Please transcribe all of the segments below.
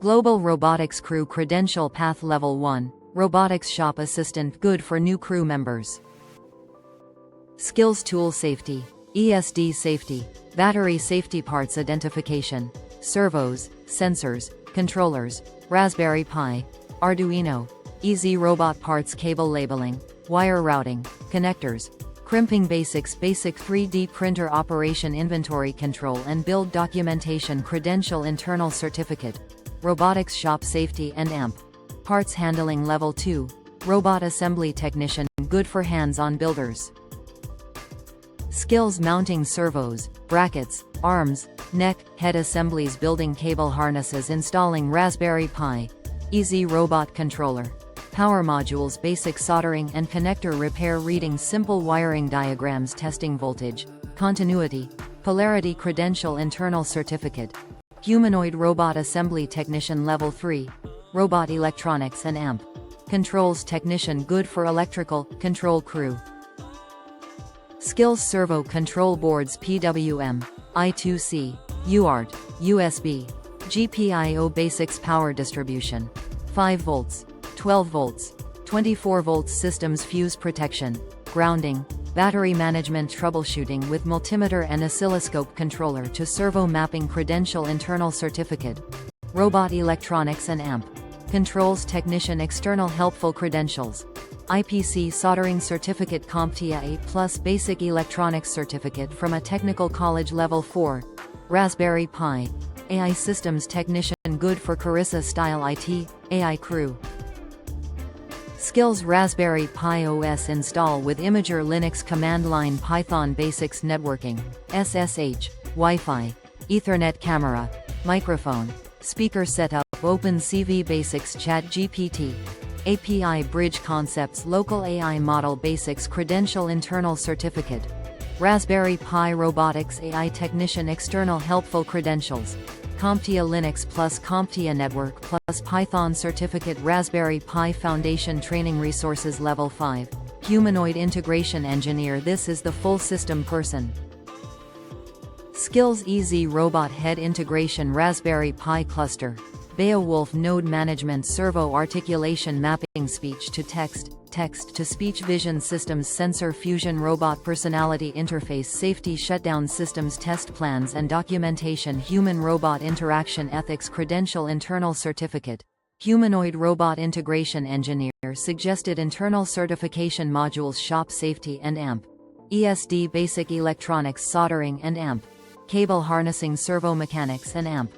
Global Robotics Crew Credential Path Level 1, Robotics Shop Assistant Good for new crew members. Skills Tool Safety, ESD Safety, Battery Safety Parts Identification, Servos, Sensors, Controllers, Raspberry Pi, Arduino, Easy Robot Parts Cable Labeling, Wire Routing, Connectors, Crimping Basics Basic 3D Printer Operation Inventory Control and Build Documentation Credential Internal Certificate, Robotics Shop Safety and AMP. Parts Handling Level 2, Robot Assembly Technician Good for hands-on builders. Skills Mounting Servos, Brackets, Arms, Neck, Head Assemblies Building Cable Harnesses Installing Raspberry Pi, Easy Robot Controller, Power Modules Basic Soldering and Connector Repair Reading Simple Wiring Diagrams Testing Voltage, Continuity, Polarity Credential Internal Certificate, Humanoid Robot Assembly Technician Level 3, Robot Electronics and AMP. Controls Technician Good for Electrical, Control Crew. Skills Servo Control Boards PWM, I2C, UART, USB, GPIO Basics Power Distribution, 5 volts, 12 volts, 24 volts Systems Fuse Protection, Grounding, Battery Management Troubleshooting with Multimeter and Oscilloscope Controller-to-servo Mapping Credential Internal Certificate, Robot Electronics and AMP. Controls Technician External Helpful Credentials, IPC Soldering Certificate CompTIA A Basic Electronics Certificate from a Technical College Level 4, Raspberry Pi, AI Systems Technician Good for Carissa-style IT, AI Crew. Skills Raspberry Pi OS Install with Imager Linux Command Line Python Basics Networking, SSH, Wi-Fi, Ethernet Camera, Microphone, Speaker Setup OpenCV Basics ChatGPT, API Bridge Concepts Local AI Model Basics Credential Internal Certificate, Raspberry Pi Robotics AI Technician External Helpful Credentials, CompTIA Linux plus CompTIA Network plus Python Certificate Raspberry Pi Foundation Training Resources Level 5, Humanoid Integration Engineer This is the full system person. Skills Easy Robot Head Integration Raspberry Pi Cluster, Beowulf Node Management Servo Articulation Mapping Speech to Text, Text to Speech Vision Systems Sensor Fusion Robot Personality Interface Safety Shutdown Systems Test Plans and Documentation Human-Robot Interaction Ethics Credential Internal Certificate, Humanoid Robot Integration Engineer Suggested Internal Certification Modules Shop Safety and AMP, ESD Basic Electronics Soldering and AMP, Cable Harnessing Servo Mechanics and AMP,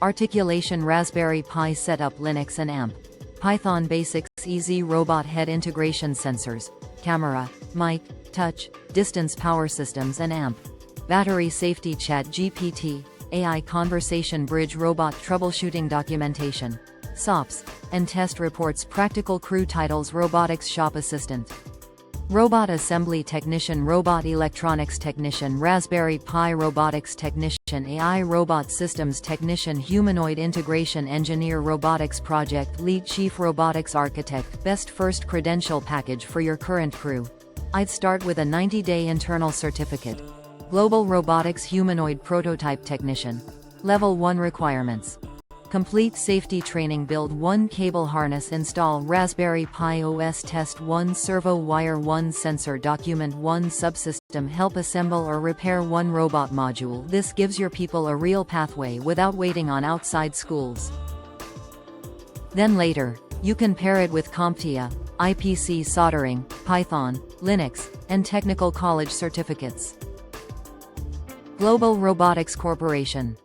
Articulation Raspberry Pi Setup Linux and AMP, Python Basics Easy Robot Head Integration Sensors, Camera, Mic, Touch, Distance Power Systems and AMP, Battery Safety ChatGPT, AI Conversation Bridge Robot Troubleshooting Documentation, SOPs, and Test Reports Practical Crew Titles Robotics Shop Assistant, Robot Assembly Technician Robot Electronics Technician Raspberry Pi Robotics Technician AI Robot Systems Technician Humanoid Integration Engineer Robotics Project Lead Chief Robotics Architect Best First Credential Package for your current crew. I'd start with a 90-day internal certificate. Global Robotics Humanoid Prototype Technician. Level 1 Requirements. Complete safety training. Build 1 cable harness. Install Raspberry Pi OS. Test 1 servo wire. 1 sensor. Document 1 subsystem. Help assemble or repair 1 robot module. This gives your people a real pathway without waiting on outside schools. Then later, you can pair it with CompTIA, IPC soldering, Python, Linux, and technical college certificates. Global Robotics Corporation.